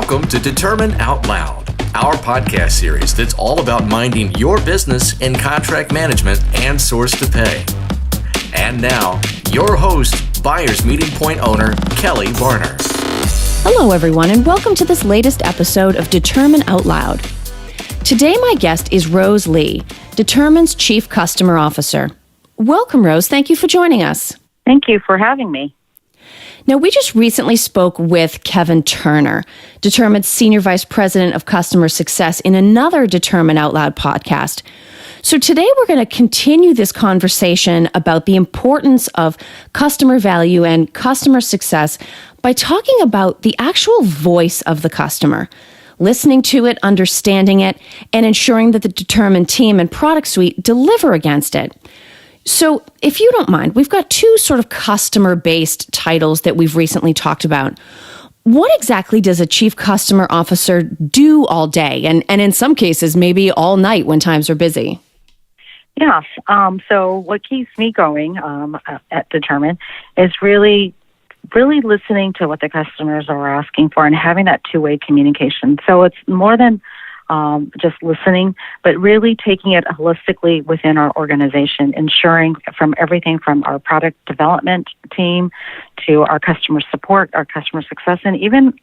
Welcome to Determine OutLoud, our podcast series that's all about minding your business in contract management and source to pay. And now, your host, Buyers Meeting Point owner, Kelly Varner. Hello, everyone, and welcome to this latest episode of Determine OutLoud. Today, my guest is Rose Lee, Determine's Chief Customer Officer. Welcome, Rose. Thank you for joining us. Thank you for having me. Now, we just recently spoke with Kevin Turner, Determine's Senior Vice President of Customer Success, in another Determine OutLoud podcast. So today we're going to continue this conversation about the importance of customer value and customer success by talking about the actual voice of the customer, listening to it, understanding it, and ensuring that the Determine team and product suite deliver against it. So if you don't mind, we've got two sort of customer-based titles that we've recently talked about. What exactly does a chief customer officer do all day? And in some cases, maybe all night when times are busy? Yes. So what keeps me going at Determine is really listening to what the customers are asking for and having that two-way communication. So it's more than just listening, but really taking it holistically within our organization, ensuring from everything from our product development team to our customer support, our customer success, and even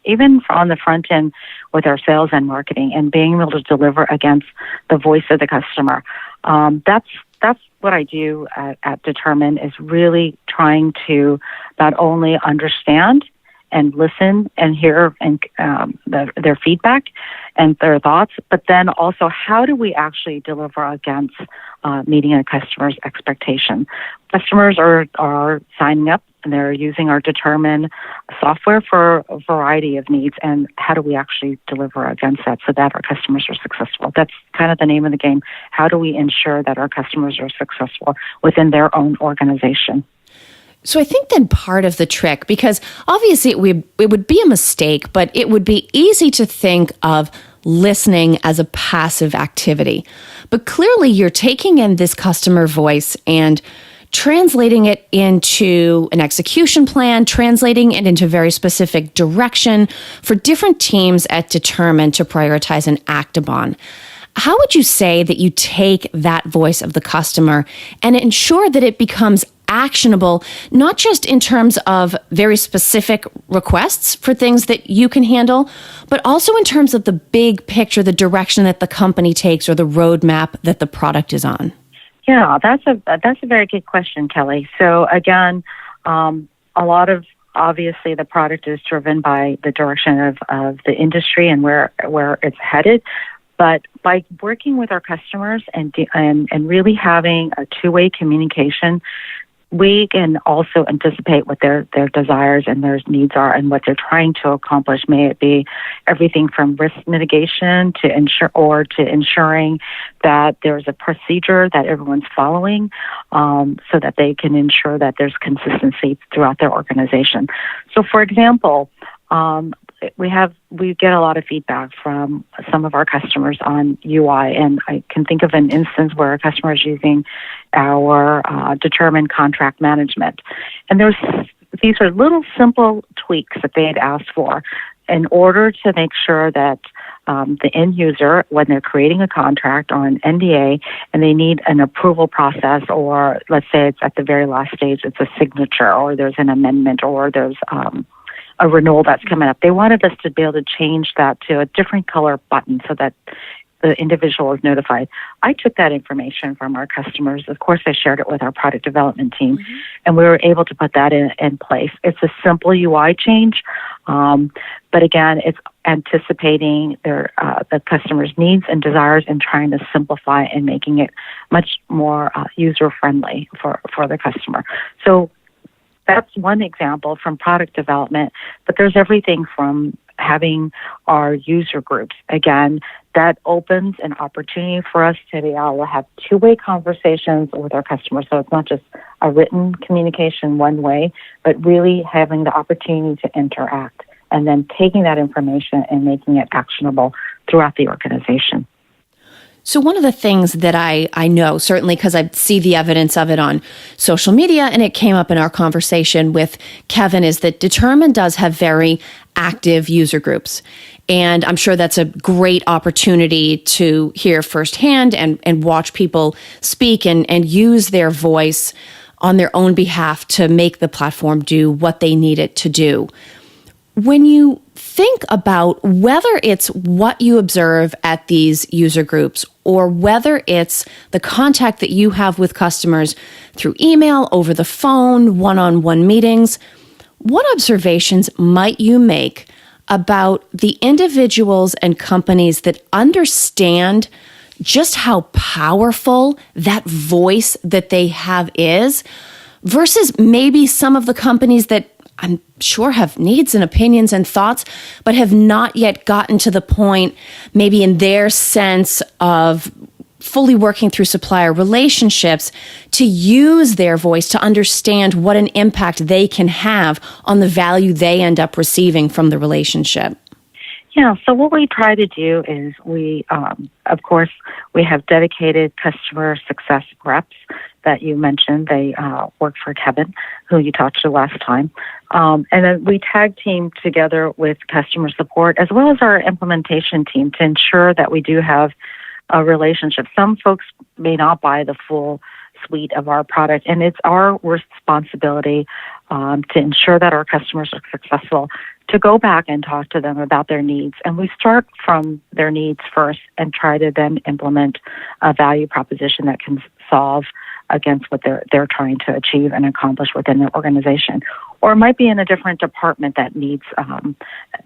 on the front end with our sales and marketing, and being able to deliver against the voice of the customer. That's what I do at Determine, is really trying to not only understand and listen and hear and their feedback and their thoughts, but then also how do we actually deliver against meeting a customer's expectation. Customers are signing up and they're using our Determine software for a variety of needs, and how do we actually deliver against that so that our customers are successful? That's kind of the name of the game. How do we ensure that our customers are successful within their own organization? So I think then part of the trick, because obviously it would be a mistake, but it would be easy to think of listening as a passive activity. But clearly you're taking in this customer voice and translating it into an execution plan, translating it into very specific direction for different teams at Determine to prioritize and act upon. How would you say that you take that voice of the customer and ensure that it becomes actionable, not just in terms of very specific requests for things that you can handle, but also in terms of the big picture, the direction that the company takes or the roadmap that the product is on? Yeah, that's a very good question, Kelly. So again, a lot of, obviously, the product is driven by the direction of the industry and where it's headed. But by working with our customers and really having a two-way communication, we can also anticipate what their desires and their needs are and what they're trying to accomplish. May it be everything from risk mitigation to ensuring that there's a procedure that everyone's following, so that they can ensure that there's consistency throughout their organization. So, for example, we get a lot of feedback from some of our customers on UI, and I can think of an instance where a customer is using our Determine contract management. And these are little simple tweaks that they had asked for in order to make sure that the end user, when they're creating a contract or an NDA and they need an approval process, or let's say it's at the very last stage, it's a signature or there's an amendment or there's a renewal that's coming up. They wanted us to be able to change that to a different color button so that the individual is notified. I took that information from our customers. Of course, I shared it with our product development team, and we were able to put that in place. It's a simple UI change, but again, it's anticipating the customer's needs and desires and trying to simplify and making it much more user-friendly for the customer. So that's one example from product development, but there's everything from having our user groups. Again, that opens an opportunity for us to be able to have two-way conversations with our customers. So it's not just a written communication one way, but really having the opportunity to interact and then taking that information and making it actionable throughout the organization. So one of the things that I know, certainly because I see the evidence of it on social media, and it came up in our conversation with Kevin, is that Determine does have very active user groups. And I'm sure that's a great opportunity to hear firsthand and watch people speak and use their voice on their own behalf to make the platform do what they need it to do. When you think about whether it's what you observe at these user groups or whether it's the contact that you have with customers through email, over the phone, one-on-one meetings, what observations might you make about the individuals and companies that understand just how powerful that voice that they have is versus maybe some of the companies that I'm sure have needs and opinions and thoughts, but have not yet gotten to the point, maybe in their sense of fully working through supplier relationships, to use their voice to understand what an impact they can have on the value they end up receiving from the relationship. Yeah, so what we try to do is we have dedicated customer success reps that you mentioned. They work for Kevin, who you talked to last time. And then we tag team together with customer support as well as our implementation team to ensure that we do have a relationship. Some folks may not buy the full suite of our product, and it's our responsibility to ensure that our customers are successful, to go back and talk to them about their needs. And we start from their needs first and try to then implement a value proposition that can solve against what they're trying to achieve and accomplish within their organization. Or it might be in a different department that needs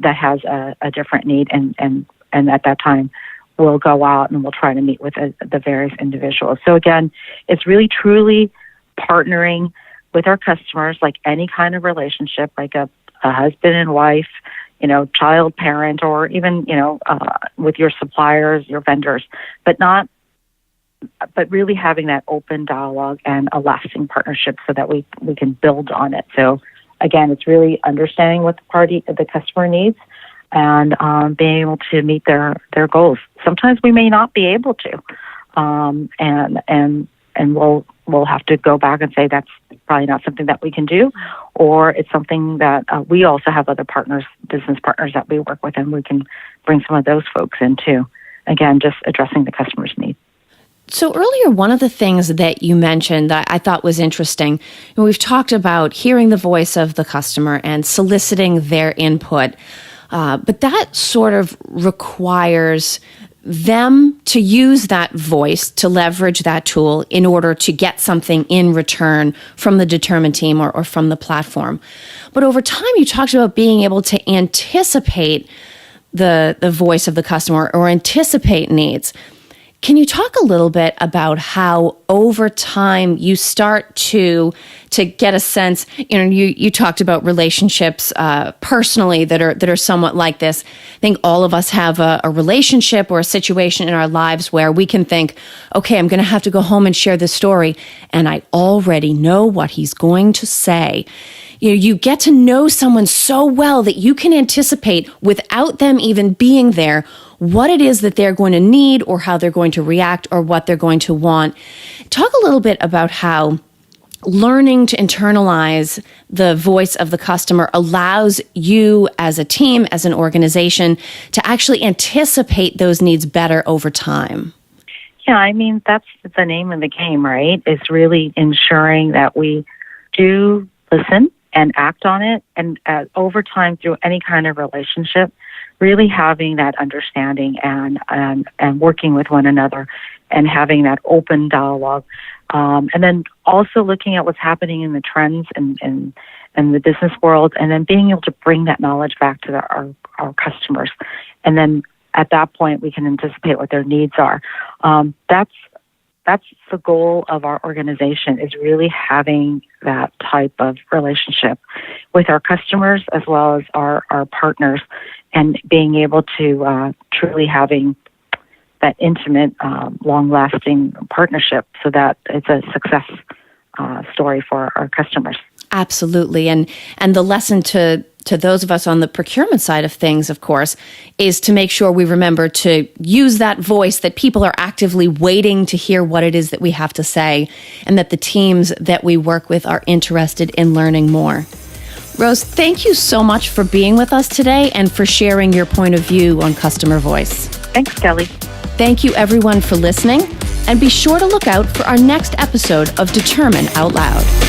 that has a different need, and at that time we'll go out and we'll try to meet with the various individuals. So again, it's really truly partnering with our customers, like any kind of relationship, like a husband and wife, child, parent, or even, with your suppliers, your vendors, but really having that open dialogue and a lasting partnership so that we can build on it. So again, it's really understanding what the customer needs and being able to meet their goals. Sometimes we may not be able to, and we'll have to go back and say that's probably not something that we can do, or it's something that we also have other business partners that we work with, and we can bring some of those folks in too. Again, just addressing the customer's needs. So earlier, one of the things that you mentioned that I thought was interesting, and we've talked about hearing the voice of the customer and soliciting their input, but that sort of requires them to use that voice, to leverage that tool in order to get something in return from the Determine team or from the platform. But over time, you talked about being able to anticipate the voice of the customer or anticipate needs. Can you talk a little bit about how over time you start to get a sense, you talked about relationships personally that are somewhat like this. I think all of us have a relationship or a situation in our lives where we can think, okay, I'm going to have to go home and share this story, and I already know what he's going to say. You get to know someone so well that you can anticipate without them even being there what it is that they're going to need or how they're going to react or what they're going to want. Talk a little bit about how learning to internalize the voice of the customer allows you as a team, as an organization, to actually anticipate those needs better over time. Yeah, I mean, that's the name of the game, right? It's really ensuring that we do listen and act on it. And over time, through any kind of relationship, really having that understanding and working with one another and having that open dialogue. And then also looking at what's happening in the trends and the business world, and then being able to bring that knowledge back to our customers. And then at that point, we can anticipate what their needs are. That's the goal of our organization, is really having that type of relationship with our customers as well as our partners, and being able to truly having that intimate, long-lasting partnership so that it's a success story for our customers. Absolutely. And the lesson to those of us on the procurement side of things, of course, is to make sure we remember to use that voice, that people are actively waiting to hear what it is that we have to say, and that the teams that we work with are interested in learning more. Rose, thank you so much for being with us today and for sharing your point of view on customer voice. Thanks, Kelly. Thank you, everyone, for listening, and be sure to look out for our next episode of Determine Out Loud.